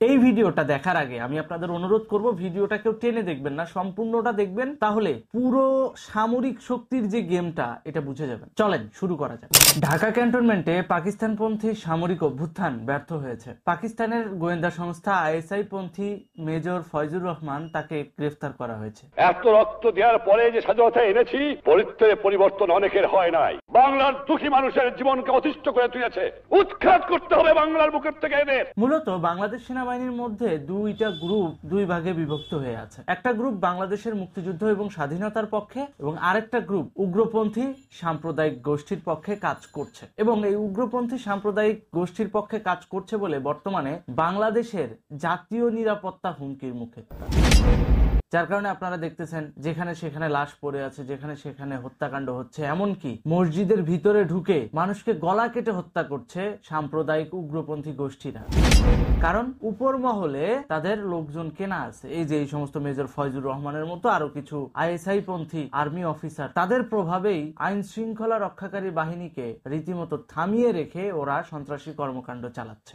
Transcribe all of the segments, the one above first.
এই ভিডিওটা দেখার আগে আমি আপনাদের অনুরোধ করব ভিডিওটা কেউ টেনে দেখবেন না, সম্পূর্ণটা দেখবেন, তাহলে পুরো সামরিক শক্তির যে গেমটা এটা বুঝে যাবেন। চলেন শুরু করা যাক। ঢাকা ক্যান্টনমেন্টে পাকিস্তানপন্থী সামরিক অভ্যুত্থান ব্যর্থ হয়েছে। পাকিস্তানের গোয়েন্দা সংস্থা আইএসআই পন্থী মেজর ফয়জুর রহমান তাকে গ্রেফতার করা হয়েছে। এত রক্ত দেওয়ার পরে যে স্বাধীনতা এনেছি, পরিবর্তন অনেকের হয় নাই। বাংলার দুঃখী মানুষের জীবনকে অতিষ্ঠ করে তুলেছে। উৎখাত করতে হবে বাংলার বুকের থেকে এদের। মূলত বাংলাদেশ সেনাবাহিনীর মধ্যে দুইটা গ্রুপ দুই ভাগে বিভক্ত হয়ে আছে। একটা গ্রুপ বাংলাদেশের মুক্তিযুদ্ধ এবং স্বাধীনতার পক্ষে, এবং আরেকটা গ্রুপ উগ্রপন্থী সাম্প্রদায়িক গোষ্ঠীর পক্ষে কাজ করছে। এবং এই উগ্রপন্থী সাম্প্রদায়িক গোষ্ঠীর পক্ষে কাজ করছে বলে বর্তমানে বাংলাদেশের জাতীয় নিরাপত্তা হুমকির মুখে, যার কারণে আপনারা দেখতেছেন যেখানে সেখানে লাশ পড়ে আছে, যেখানে সেখানে হত্যাকাণ্ড হচ্ছে, এমনকি মসজিদের ভিতরে ঢুকে মানুষকে গলা কেটে হত্যা করছে সাম্প্রদায়িক উগ্রপন্থী গোষ্ঠীরা। কারণ উপর মহলে তাদের লোকজন কেনা আছে। এই যে এই সমস্ত মেজর ফয়জুর রহমানের মতো আরো কিছু আইএসআই পন্থী আর্মি অফিসার, তাদের প্রভাবেই আইন শৃঙ্খলা রক্ষাকারী বাহিনীকে রীতিমতো থামিয়ে রেখে ওরা সন্ত্রাসী কর্মকাণ্ড চালাচ্ছে।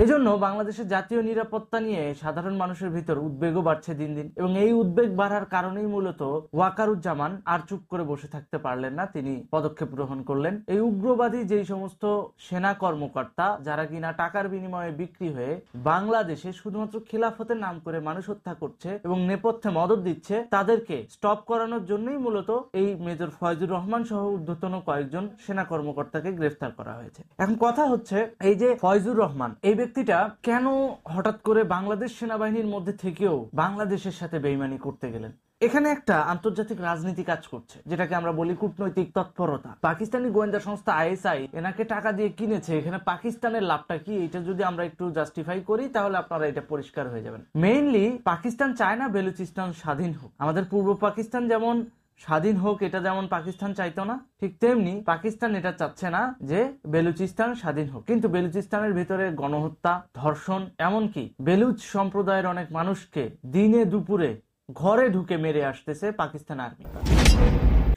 এজন্য বাংলাদেশের জাতীয় নিরাপত্তা নিয়ে সাধারণ মানুষের ভিতর উদ্বেগও বাড়ছে দিন দিন, এবং এই উদ্বেগ বাড়ার কারণেই মূলত ওয়াকারুজ্জামান আর চুপ করে বসে থাকতে পারলেন না। তিনি পদক্ষেপ গ্রহণ করলেন। এই উগ্রবাদী যেই সমস্ত সেনা কর্মকর্তা যারা কিনা টাকার বিনিময়ে বিক্রি হয়ে বাংলাদেশে শুধুমাত্র খিলাফতের নাম করে মানুষ হত্যা করছে এবং নেপথ্যে মদত দিচ্ছে, তাদেরকে স্টপ করানোর জন্যই মূলত এই মেজর ফয়জুর রহমান সহ ঊর্ধ্বতন কয়েকজন সেনা কর্মকর্তাকে গ্রেফতার করা হয়েছে। এখন কথা হচ্ছে, এই যে ফয়জুর রহমান এই ব্যক্তিটা কেন হঠাৎ করে বাংলাদেশ সেনাবাহিনীর মধ্যে থেকেও বাংলাদেশের সাথে বেইমানি করতে গেলেন? এখানে একটা আন্তর্জাতিক রাজনীতি কাজ করছে, যেটাকে আমরা বলি কূটনৈতিক তৎপরতা। পাকিস্তানি গোয়েন্দা সংস্থা আইএসআই এনাকে টাকা দিয়ে কিনেছে। এখানে পাকিস্তানের লাভটা কি, এটা যদি আমরা একটু জাস্টিফাই করি তাহলে আপনারা এটা পরিষ্কার হয়ে যাবেন। মেইনলি পাকিস্তান চায় না বেলুচিস্তান স্বাধীন হোক। আমাদের পূর্ব পাকিস্তান যেমন স্বাধীন হোক, এটা যেমন পাকিস্তান চাইতো না, ঠিক তেমনি পাকিস্তান এটা চাচ্ছে না যে বেলুচিস্তান স্বাধীন হোক। কিন্তু বেলুচিস্তানের ভিতরে গণহত্যা, ধর্ষণ, এমনকি বেলুচ সম্প্রদায়ের অনেক মানুষকে দিনে দুপুরে ঘরে ঢুকে মেরে আসতেছে পাকিস্তান আর্মি।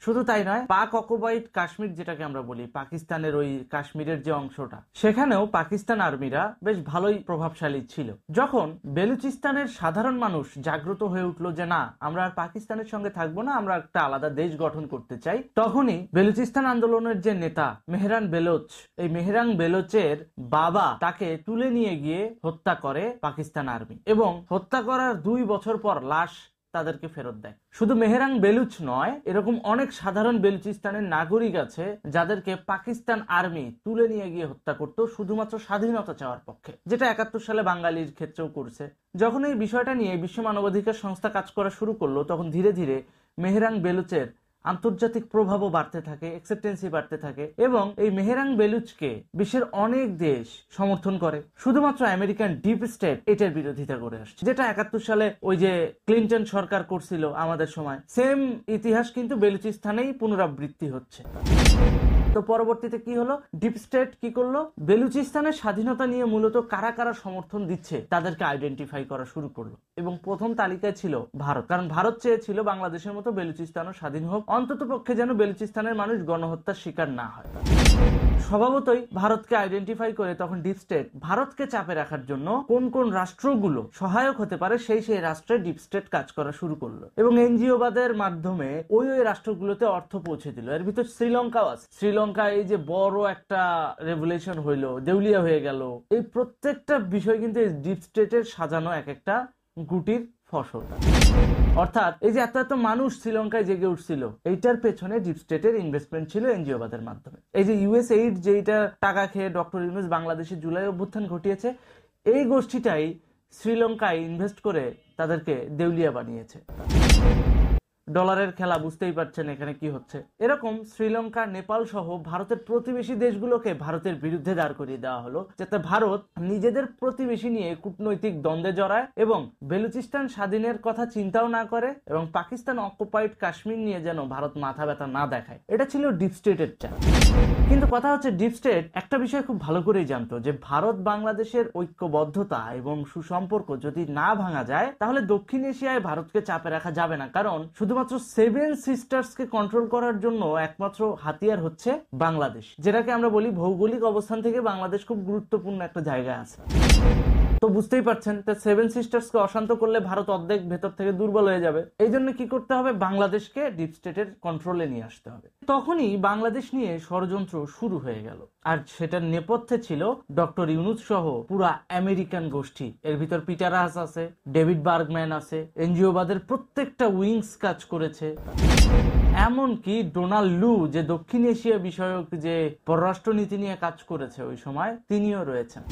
শুধু তাই নয়, পাক অকুপাইড কাশ্মীর যেটাকে আমরা বলি, পাকিস্তানের ওই কাশ্মীরের যে অংশটা, সেখানেও পাকিস্তান আর্মিরা বেশ ভালোই প্রভাবশালী ছিল। যখন বেলুচিস্তানের সাধারণ মানুষ জাগ্রত হয়ে উঠলো যে না, আমরা আর পাকিস্তানের সঙ্গে থাকবো না, আমরা একটা আলাদা দেশ গঠন করতে চাই, তখনই বেলুচিস্তান আন্দোলনের যে নেতা মেহরান বেলোচ, এই মেহরান বেলোচের বাবা তাকে তুলে নিয়ে গিয়ে হত্যা করে পাকিস্তান আর্মি, এবং হত্যা করার 2 বছর পর লাশ তাদেরকে ফেরত দেয়। শুধু মেহরাং বেলুচ নয়, এরকম অনেক সাধারণ বেলুচিস্তানের নাগরিক আছে যাদেরকে পাকিস্তান আর্মি তুলে নিয়ে গিয়ে হত্যা করত শুধুমাত্র স্বাধীনতা চাওয়ার পক্ষে, যেটা 71 সালে বাঙালির ক্ষেত্রেও করছে। যখন এই বিষয়টা নিয়ে বিশ্ব মানবাধিকার সংস্থা কাজ করা শুরু করলো, তখন ধীরে ধীরে মেহরাং বেলুচের আন্তর্জাতিক প্রভাবও বাড়তে থাকে, অ্যাকসেপ্টেন্সি বাড়তে থাকে, এবং এই মেহরাং বেলুচকে বিশ্বের অনেক দেশ সমর্থন করে। শুধুমাত্র আমেরিকান ডিপ স্টেট এটার বিরোধিতা করে আসছে, যেটা 71 সালে ওই যে ক্লিনটন সরকার করছিল আমাদের সময়। সেম ইতিহাস কিন্তু বেলুচিস্তানেই পুনরাবৃত্তি হচ্ছে। তো পরবর্তীতে কি হলো, ডিপ স্টেট কি করলো, বেলুচিস্তানের স্বাধীনতা নিয়ে মূলত কারা কারা সমর্থন দিচ্ছে তাদেরকে আইডেন্টিফাই করা শুরু করলো, এবং প্রথম তালিকায় ছিল ভারত। কারণ ভারত চেয়েছিল বাংলাদেশের মতো বেলুচিস্তানও স্বাধীন হোক, অন্তত পক্ষে যেন বেলুচিস্তানের মানুষ গণহত্যার শিকার না হয়। স্বভাবতই ভারতকে আইডেন্টিফাই করে তখন ডিপ স্টেট ভারতকে চাপে রাখার জন্য কোন কোন রাষ্ট্রগুলো সহায়ক হতে পারে সেই রাষ্ট্রে ডিপ স্টেট কাজ করা শুরু করলো, এবং এনজিওবাদের মাধ্যমে ওই রাষ্ট্রগুলোতে অর্থ পৌঁছে দিল। এর ভিতর শ্রীলঙ্কাও আছে। শ্রীলঙ্কা এই যে বড় একটা রেভলিউশন হইলো, দেউলিয়া হয়ে গেল, এই প্রত্যেকটা বিষয় কিন্তু ডিপ স্টেটের সাজানো এক একটা গুটির ফসল। অর্থাৎ এই যে এত এত মানুষ শ্রীলঙ্কায় জেগে উঠছিল, এইটার পেছনে ডিপ স্টেটের ইনভেস্টমেন্ট ছিল এনজিওবাদের মাধ্যমে। এই যে ইউএসএইড যেটা টাকা খেয়ে ডক্টর ইউনূস বাংলাদেশে জুলাই অভ্যুত্থান ঘটিয়েছে, এই গোষ্ঠীটাই শ্রীলঙ্কায় ইনভেস্ট করে তাদেরকে দেউলিয়া বানিয়েছে। ডলারের খেলা, বুঝতেই পারছেন এখানে কি হচ্ছে। এরকম শ্রীলঙ্কা, নেপাল সহ ভারতের প্রতিবেশী দেশগুলোকে ভারতের বিরুদ্ধে দাঁড় করিয়ে দেওয়া হলো, যাতে ভারত নিজেদের প্রতিবেশী নিয়ে কূটনৈতিক দ্বন্দ্বে জড়ায় এবং বেলুচিস্তান স্বাধীনের কথা চিন্তাও না করে, এবং পাকিস্তান অকুপাইড কাশ্মীর নিয়ে যেন ভারত মাথা ব্যথা না দেখায়। এটা ছিল ডিপ স্টেটের চাপ। কিন্তু কথা হচ্ছে, ডিপ স্টেট একটা বিষয় খুব ভালো করেই জানতো যে ভারত বাংলাদেশের ঐক্যবদ্ধতা এবং সুসম্পর্ক যদি না ভাঙা যায়, তাহলে দক্ষিণ এশিয়ায় ভারতকে চাপে রাখা যাবে না। কারণ শুধুমাত্র 7 সিস্টার্সকে কন্ট্রোল করার জন্য একমাত্র হাতিয়ার হচ্ছে বাংলাদেশ, যেটাকে আমরা বলি ভৌগোলিক অবস্থান থেকে বাংলাদেশ খুব গুরুত্বপূর্ণ একটা জায়গা আছে। তো বুঝতেই পারছেন, সেভেন সিস্টার্স কে অশান্ত করলে ভারত অর্ধেক ভেতর থেকে দুর্বল হয়ে যাবে। এই জন্য কি করতে হবে, বাংলাদেশকে ডিপ স্টেটের কন্ট্রোলে নিয়ে আসতে হবে। তখনই বাংলাদেশ নিয়ে ষড়যন্ত্র শুরু হয়ে গেল, আর সেটার নেপথ্যে ছিল ডক্টর ইউনূস সহ পুরা আমেরিকান গোষ্ঠী। এর ভিতর পিটার হাস আছে, ডেভিড বার্গম্যান আছে, এনজিওবাদের প্রত্যেকটা উইংস কাজ করেছে। এমনকি ডোনাল্ড লু, যে দক্ষিণ এশিয়া বিষয়ক যে পররাষ্ট্রনীতি নিয়ে কাজ করেছে ওই সময়, তিনিও রয়েছেন।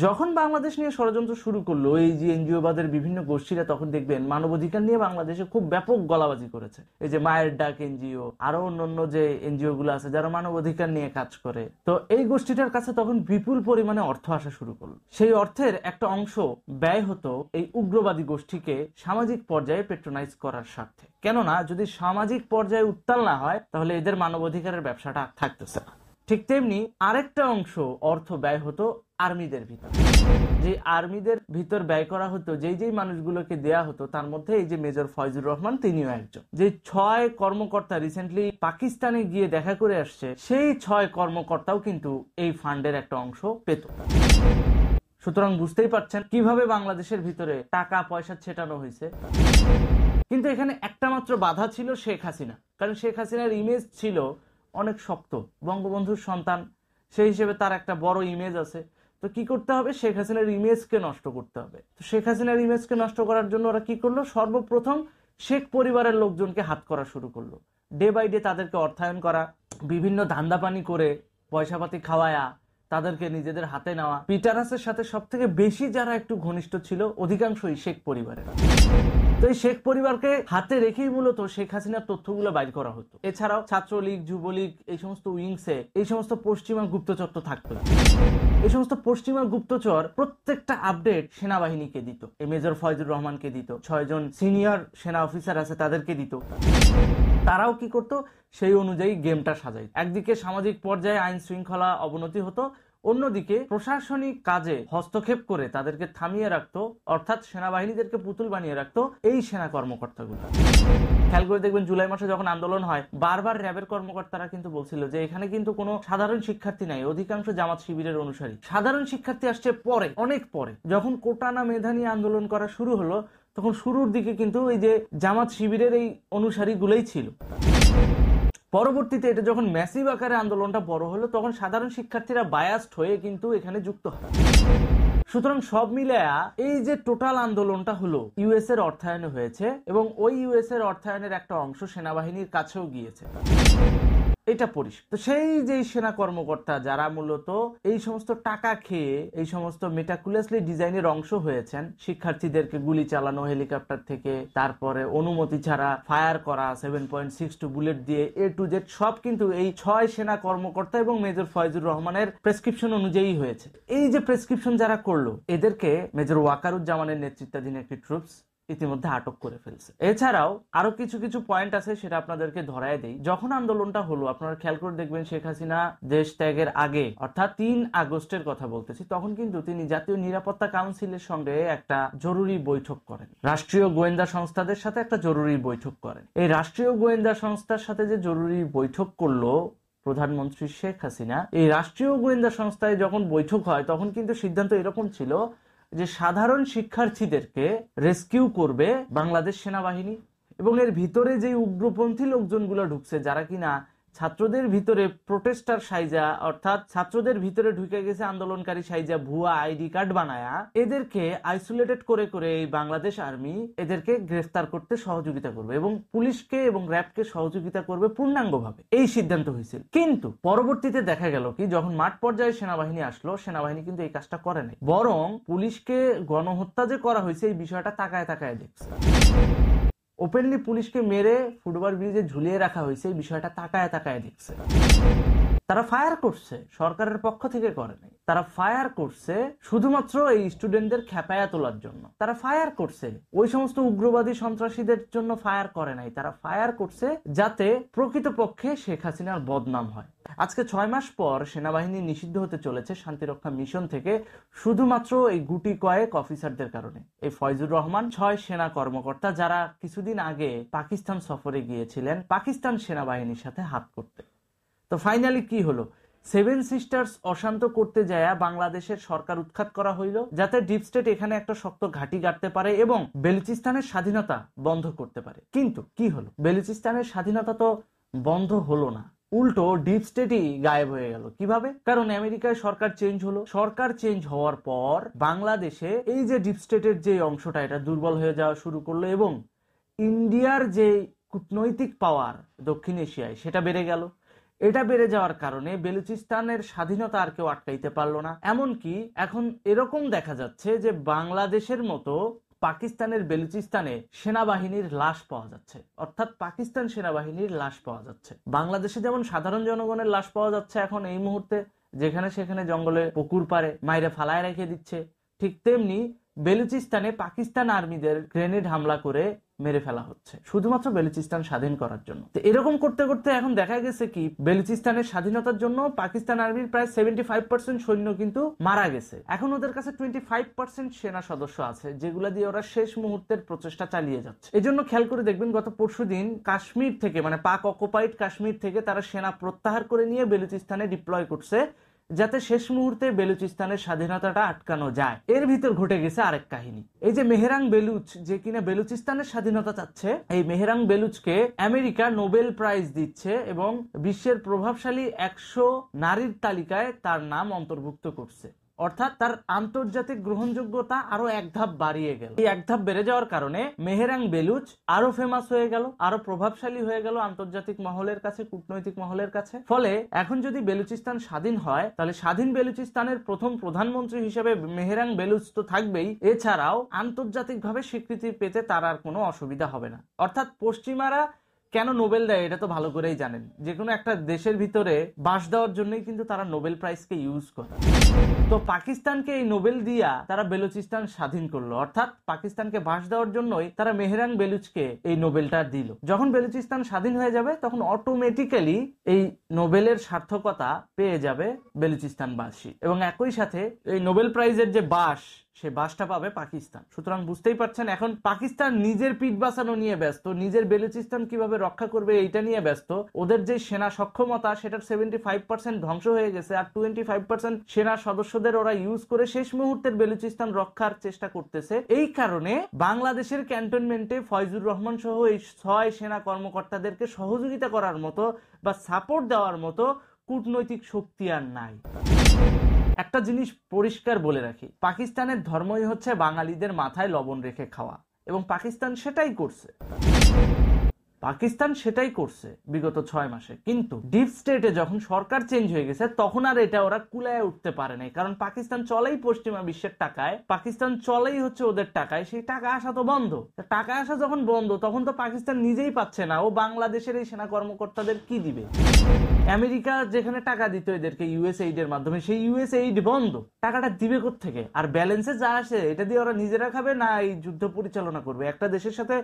যখন বাংলাদেশ নিয়ে ষড়যন্ত্র শুরু করলো এই যে এনজিওবাদের বিভিন্ন গোষ্ঠীরা, তখন দেখবেন মানবাধিকার নিয়ে বাংলাদেশে খুব ব্যাপক গলাবাজি করেছে। এই যে মায়ের ডাক এনজিও, আরো অন্যান্য যে এনজিও গুলো আছে যারা মানবাধিকার নিয়ে কাজ করে, তো এই গোষ্ঠীটার কাছে তখন বিপুল পরিমাণে অর্থ আসা শুরু করলো। সেই অর্থের একটা অংশ ব্যয় হতো এই উগ্রবাদী গোষ্ঠীকে সামাজিক পর্যায়ে পেট্রোনাইজ করার স্বার্থে। কেননা যদি সামাজিক পর্যায়ে উত্তাল না হয়, তাহলে এদের মানবাধিকারের ব্যবসাটা থাকতেছে না। ঠিক তেমনি আরেকটা অংশ অর্থ ব্যয় হতো আর্মিদের ভিতর। যে আর্মিদের ভিতর ব্যয় করা হতো, যেই মানুষগুলোকে দেয়া হতো, তার মধ্যে এই যে মেজর ফয়জুর রহমান, তিনিও একজন। যে 6 কর্মকর্তা রিসেন্টলি পাকিস্তানে গিয়ে দেখা করে আসছে, সেই 6 কর্মকর্তাও কিন্তু এই ফান্ডের একটা অংশ পেত। সুতরাং বুঝতেই পারছেন কিভাবে বাংলাদেশের ভিতরে টাকা পয়সা ছেটানো হয়েছে। কিন্তু এখানে একটা মাত্র বাধা ছিল, শেখ হাসিনা। কারণ শেখ হাসিনার ইমেজ ছিল অনেক শক্ত, বঙ্গবন্ধুর সন্তান, সেই হিসেবে তার একটা বড় ইমেজ আছে। তো কি করতে হবে, শেখ হাসিনার ইমেজকে নষ্ট করতে হবে। তো শেখ হাসিনার ইমেজকে নষ্ট করার জন্য ওরা কি করলো, সর্বপ্রথম শেখ পরিবারের লোকজনকে হাত করা শুরু করলো। ডে বাই ডে তাদেরকে অর্থায়ন করা, বিভিন্ন ধান্দাপানি করে পয়সাপাতি খাওয়ায়া তাদেরকে নিজেদের হাতে নেওয়া। পিটার হাসের সাথে সব থেকে বেশি যারা একটু ঘনিষ্ঠ ছিল, অধিকাংশই শেখ পরিবারের। তো এই শেখ পরিবারকে হাতে রেখেই মূলত শেখ হাসিনার তথ্যগুলো বাইর করা হতো। এছাড়াও ছাত্রলীগ, যুবলীগ, এই সমস্ত উইংসে এই সমস্ত পশ্চিমা গুপ্তচর তো থাকতো। এই সমস্ত পশ্চিমা গুপ্তচর প্রত্যেকটা আপডেট সেনাবাহিনীকে দিত। এই মেজর ফয়জুর রহমানকে দিত, 6 জন সিনিয়র সেনা অফিসার আছে তাদেরকে দিত। তারাও কি করতো, সেই অনুযায়ী গেমটা সাজাই। একদিকে সামাজিক পর্যায়ে আইন শৃঙ্খলা অবনতি হতো, অন্যদিকে প্রশাসনিক কাজে হস্তক্ষেপ করে তাদেরকে থামিয়ে রাখতো, অর্থাৎ সেনাবাহিনীদেরকে পুতুল বানিয়ে রাখতো এই সেনা কর্মকর্তাগুলো। খেয়াল করে দেখবেন জুলাই মাসে যখন আন্দোলন হয়, বারবার র্যাবের কর্মকর্তারা কিন্তু বলছিল যে এখানে কিন্তু কোনো সাধারণ শিক্ষার্থী নাই, অধিকাংশ জামাত শিবিরের অনুসারী। সাধারণ শিক্ষার্থী আসছে পরে, অনেক পরে। যখন কোটা না মেধা নিয়ে আন্দোলন করা শুরু হলো, তখন শুরুর দিকে কিন্তু এই যে জামাত শিবিরের এই অনুসারীগুলোই ছিল। পরবর্তীতে এটা যখন ম্যাসিভ আকারে আন্দোলনটা বড় হলো, তখন সাধারণ শিক্ষার্থীরা বায়াসড হয়ে কিন্তু এখানে যুক্ত হয়। সুতরাং সব মিলায়া এই যে টোটাল আন্দোলনটা হলো, ইউএস এর অর্থায়নে হয়েছে, এবং ওই ইউএস এর অর্থায়নের একটা অংশ সেনাবাহিনীর কাছেও গিয়েছে, এটা পরিষ্কার। তো সেই যে সেনা কর্মকর্তা যারা মূলত এই সমস্ত টাকা খেয়ে এই সমস্ত মেটাকুলাসলি ডিজাইনের অংশ হয়েছেন, শিক্ষার্থীদেরকে গুলি চালানো হেলিকপ্টার থেকে, তারপরে অনুমতি ছাড়া ফায়ার করা 7.62 বুলেট দিয়ে A to Z, সব কিন্তু এই 6 সেনা কর্মকর্তা এবং মেজর ফয়জুর রহমানের প্রেসক্রিপশন অনুযায়ী হয়েছে। এই যে প্রেসক্রিপশন যারা করলো, এদেরকে মেজর ওয়াকারুজ্জামানের নেতৃত্বাধীন একটি ট্রুপস ইতিমধ্যে আটক করে ফেলছে। এছাড়াও আরো কিছু পয়েন্ট আছে, সেটা আপনাদেরকে ধরায় দেই। যখন আন্দোলনটা হলো, আপনারা খেয়াল করে দেখবেন শেখ হাসিনা দেশ ত্যাগের আগে, অর্থাৎ 3 আগস্টের কথা বলতেছি, তখন কিন্তু তিনি জাতীয় নিরাপত্তা কাউন্সিলের সঙ্গে একটা জরুরি বৈঠক করেন। রাষ্ট্রীয় গোয়েন্দা সংস্থাদের সাথে একটা জরুরি বৈঠক করেন। এই রাষ্ট্রীয় গোয়েন্দা সংস্থার সাথে যে জরুরি বৈঠক করলো প্রধানমন্ত্রী শেখ হাসিনা, এই রাষ্ট্রীয় গোয়েন্দা সংস্থায় যখন বৈঠক হয়, তখন কিন্তু সিদ্ধান্ত এরকম ছিল যে সাধারণ শিক্ষার্থীদেরকে রেস্কিউ করবে বাংলাদেশ সেনাবাহিনী, এবং এর ভিতরে যে উগ্রপন্থী লোকজনগুলো ঢুকছে, যারা কিনা ছাত্রদের ভিতরে প্রোটেস্টার সাইজা, অর্থাৎ ছাত্রদের ভিতরে ঢুকে গেছে আন্দোলনকারী সাইজা, ভুয়া আইডি কার্ড বানায়া, এদেরকে আইসোলেটেড করে করে এই বাংলাদেশ আর্মি এদেরকে গ্রেফতার করতে সহযোগিতা করবে এবং পুলিশকে এবং র্যাবকে সহযোগিতা করবে পূর্ণাঙ্গভাবে, এই সিদ্ধান্ত হয়েছিল। কিন্তু পরবর্তীতে দেখা গেল কি, যখন মাঠ পর্যায়ে সেনাবাহিনী আসলো, সেনাবাহিনী কিন্তু এই কাজটা করে নাই, বরং পুলিশকে গণহত্যা যে করা হয়েছে এই বিষয়টা তাকায় তাকায় দেখছে। ওপেনলি পুলিশকে মেরে ফুটওভার ব্রিজে ঝুলিয়ে রাখা হয়েছে, এই বিষয়টা তাকায় তাকায় দেখছে। তারা ফায়ার করছে, সরকারের পক্ষ থেকে করে নাই। তারা ফায়ার করছে শুধুমাত্র এই স্টুডেন্টদের খেপায়া তোলার জন্য। তারা ফায়ার করছে ওই সমস্ত উগ্রবাদী সন্ত্রাসীদের জন্য ফায়ার করে নাই। তারা ফায়ার করছে যাতে প্রকৃতপক্ষে শেখ হাসিনার বদনাম হয়। আজকে 6 মাস পর সেনাবাহিনী নিষিদ্ধ হতে চলেছে শান্তিরক্ষা মিশন থেকে, শুধুমাত্র এই গুটি কয়েক অফিসারদের কারণে। এই ফয়জুর রহমান, 6 সেনা কর্মকর্তা যারা কিছুদিন আগে পাকিস্তান সফরে গিয়েছিলেন পাকিস্তান সেনাবাহিনীর সাথে হাত করতে। তো ফাইনালি কি হলো, সেভেন সিস্টার্স অশান্ত করতে যায় বাংলাদেশের সরকার উৎখাত করা হইল, যাতে ডিপ স্টেট এখানে একটা শক্ত ঘাঁটি গাড়তে পারে এবং বেলুচিস্তানের স্বাধীনতা বন্ধ করতে পারে। কিন্তু কি হলো, বেলুচিস্তানের স্বাধীনতা তো বন্ধ হলো না, উল্টো ডিপ স্টেটই গায়েব হয়ে গেল। কিভাবে? কারণ আমেরিকায় সরকার চেঞ্জ হলো। সরকার চেঞ্জ হওয়ার পর বাংলাদেশে এই যে ডিপ স্টেটের যে অংশটা, এটা দুর্বল হয়ে যাওয়া শুরু করলো এবং ইন্ডিয়ার যে কূটনৈতিক পাওয়ার দক্ষিণ এশিয়ায় সেটা বেড়ে গেল। এটা বেড়ে যাওয়ার কারণে বেলুচিস্তানের স্বাধীনতা আর কেউ আটকাইতে পারলো না। এমনকি এখন এরকম দেখা যাচ্ছে যে বাংলাদেশের মতো পাকিস্তানের বেলুচিস্তানে সেনাবাহিনীর লাশ পাওয়া যাচ্ছে, অর্থাৎ পাকিস্তান সেনাবাহিনীর লাশ পাওয়া যাচ্ছে। বাংলাদেশে যেমন সাধারণ জনগণের লাশ পাওয়া যাচ্ছে এখন এই মুহূর্তে, যেখানে সেখানে জঙ্গলে পুকুর পাড়ে মাইরে ফালায় রেখে দিচ্ছে, ঠিক তেমনি বেলুচিস্তানে পাকিস্তান আর্মিদের গ্রেনেড হামলা করে মেরে ফেলা হচ্ছে শুধুমাত্র বেলুচিস্তান স্বাধীন করার জন্য। তো এরকম করতে করতে এখন দেখা গেছে কি, বেলুচিস্তানের স্বাধীনতার জন্য পাকিস্তান আর্মির প্রায় 75% সৈন্য কিন্তু মারা গেছে। এখন ওদের কাছে 25% সেনা সদস্য আছে, যেগুলা দিয়ে ওরা শেষ মুহূর্তের প্রচেষ্টা চালিয়ে যাচ্ছে। এই জন্য খেয়াল করে দেখবেন গত পরশুদিন কাশ্মীর থেকে, মানে পাক অকুপাইড কাশ্মীর থেকে তারা সেনা প্রত্যাহার করে নিয়ে বেলুচিস্তানে ডিপ্লয় করছে, যাতে শেষ মুহূর্তে বেলুচিস্তানের স্বাধীনতাটা আটকানো যায়। এর ভিতর ঘটে গেছে আরেক কাহিনী। এই যে মেহরাং বেলুচ, যে কিনা বেলুচিস্তানের স্বাধীনতা চাচ্ছে, এই মেহরাং বেলুচকে আমেরিকা নোবেল প্রাইজ দিচ্ছে এবং বিশ্বের প্রভাবশালী 100 নারীর তালিকায় তার নাম অন্তর্ভুক্ত করছে। অর্থাৎ তার আন্তর্জাতিক গ্রহণযোগ্যতা আরো এক ধাপ বাড়িয়ে গেল। এই এক ধাপ বেড়ে যাওয়ার কারণে মেহরাং বেলুচ আরো ফেমাস হয়ে গেল, আরো প্রভাবশালী হয়ে গেল আন্তর্জাতিক মহলের কাছে, কূটনৈতিক মহলের কাছে। ফলে এখন যদি বেলুচিস্তান স্বাধীন হয়, তাহলে স্বাধীন বেলুচিস্তানের প্রথম প্রধানমন্ত্রী হিসেবে মেহরাং বেলুচ তো থাকবেই, এছাড়াও আন্তর্জাতিকভাবে স্বীকৃতি পেতে তার আর কোনো অসুবিধা হবে না। অর্থাৎ পশ্চিমারা কেন নোবেল দেয় এটা তো ভালো করেই জানেন। যে কোনো একটা দেশের ভিতরে বাস দেওয়ার জন্যই কিন্তু তারা নোবেল প্রাইজকে ইউজ করে। তো পাকিস্তানকে এই নোবেল দিয়া তারা বেলুচিস্তান স্বাধীন করলো, অর্থাৎ পাকিস্তানকে বাস দেওয়ার জন্যই তারা মেহরাং বেলুচকে এই নোবেলটা দিল। যখন বেলুচিস্তান স্বাধীন হয়ে যাবে তখন অটোমেটিক্যালি এই নোবেলের সার্থকতা পেয়ে যাবে বেলুচিস্তানবাসী এবং একই সাথে এই নোবেল প্রাইজের যে বাস, সে বাসটা পাবে পাকিস্তান। সুতরাং বুঝতেই পারছেন এখন পাকিস্তান নিজের পিঠ বাঁচানো নিয়ে ব্যস্ত, নিজের বেলুচিস্তান কিভাবে রক্ষা করবে এইটা নিয়ে ব্যস্ত। ওদের যে সেনা সক্ষমতা সেটার 75% ধ্বংস হয়ে গেছে, আর 25% সেনা সদস্যদের ওরা ইউজ করে শেষ মুহূর্তের বেলুচিস্তান রক্ষার চেষ্টা করতেছে। এই কারণে বাংলাদেশের ক্যান্টনমেন্টে ফয়জুর রহমান সহ এই 6 সেনা কর্মকর্তাদেরকে সহযোগিতা করার মতো বা সাপোর্ট দেওয়ার মতো কূটনৈতিক শক্তি আর নাই। একটা জিনিস পরিষ্কার বলে রাখি, পাকিস্তানের ধর্মই হচ্ছে বাঙালিদের মাথায় লবণ রেখে খাওয়া এবং পাকিস্তান সেটাই করছে বিগত 6 মাসে। কিন্তু ডিপ স্টেটে যখন সরকার চেঞ্জ হয়ে গেছে তখন আর এটা ওরা কুলায় উঠতে পারে নাই, কারণ পাকিস্তান চলেই পশ্চিমা বিশ্বের টাকায়, পাকিস্তান চলেই হচ্ছে ওদের টাকায়। সেই টাকা আসা তো বন্ধ। টাকা আসা যখন বন্ধ তখন তো পাকিস্তান নিজেই পাচ্ছে না, ও বাংলাদেশের এই সেনা কর্মকর্তাদের কি দিবে? আমেরিকা যেখানে টাকা দিত এদেরকে ইউএসএইড এর মাধ্যমে, সেই ইউএসএইড বন্ধ। টাকাটা দিবে কোত্থেকে? আর ব্যালেন্সে যা আসে এটা দিয়ে ওরা নিজেরা খাবে না এই যুদ্ধ পরিচালনা করবে? একটা দেশের সাথে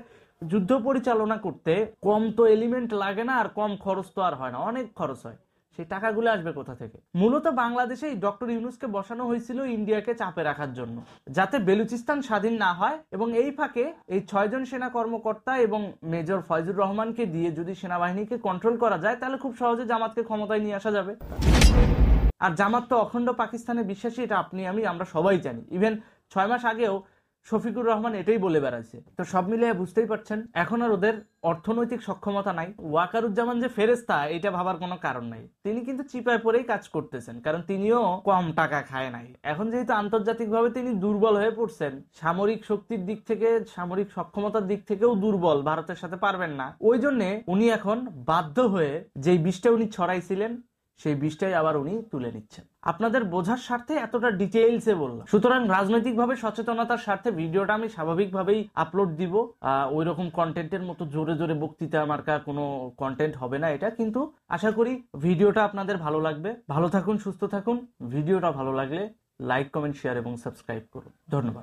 যুদ্ধ পরিচালনা করতে কম তো এলিমেন্ট লাগে না, আর কম খরচ তো আর হয় না, অনেক খরচ হয়। সেই টাকাগুলো আসবে কোথা থেকে? মূলত বাংলাদেশে ডক্টর ইউনূসকে বসানো হয়েছিল ইন্ডিয়াকে চাপে রাখার জন্য, যাতে বেলুচিস্তান স্বাধীন না হয়। এবং এই ফাঁকে এই 6 জন সেনা কর্মকর্তা এবং মেজর ফয়জুর রহমানকে দিয়ে যদি সেনাবাহিনীকে কন্ট্রোল করা যায়, তাহলে খুব সহজে জামাতকে ক্ষমতায় নিয়ে আসা যাবে। আর জামাত তো অখণ্ড পাকিস্তানে বিশ্বাসী, এটা আপনি আমি আমরা সবাই জানি। ইভেন 6 মাস আগেও শফিকুর রহমান এটাই বলে বেড়াইছে। তো সব মিলিয়ে বুঝতেই পারছেন এখন আর ওদের অর্থনৈতিক সক্ষমতা নাই। ওয়াকারুজ্জামান যে ফেরেস্তা এটা ভাবার কোনো কারণ নাই, তিনি কিন্তু চিপায় পরেই কাজ করতেছেন, কারণ তিনিও কম টাকা খায় নাই। এখন যেহেতু আন্তর্জাতিকভাবে তিনি দুর্বল হয়ে পড়ছেন, সামরিক শক্তির দিক থেকে, সামরিক সক্ষমতার দিক থেকেও দুর্বল, ভারতের সাথে পারবেন না, ওই জন্য উনি এখন বাধ্য হয়ে যেই বিষটা উনি ছড়াইছিলেন সেই বিষটাই আবার উনি তুলে নিচ্ছেন। আপনাদের বোঝার স্বার্থে এতটা ডিটেইলসে বললাম। সুতরাং রাজনৈতিকভাবে সচেতনতার স্বার্থে ভিডিওটা আমি স্বাভাবিকভাবেই আপলোড দিব। ওই রকম কন্টেন্টের মতো জোরে জোরে বক্তৃতা মার্কা কোনো কন্টেন্ট হবে না এটা, কিন্তু আশা করি ভিডিওটা আপনাদের ভালো লাগবে। ভালো থাকুন, সুস্থ থাকুন। ভিডিওটা ভালো লাগলে লাইক, কমেন্ট, শেয়ার এবং সাবস্ক্রাইব করুন। ধন্যবাদ।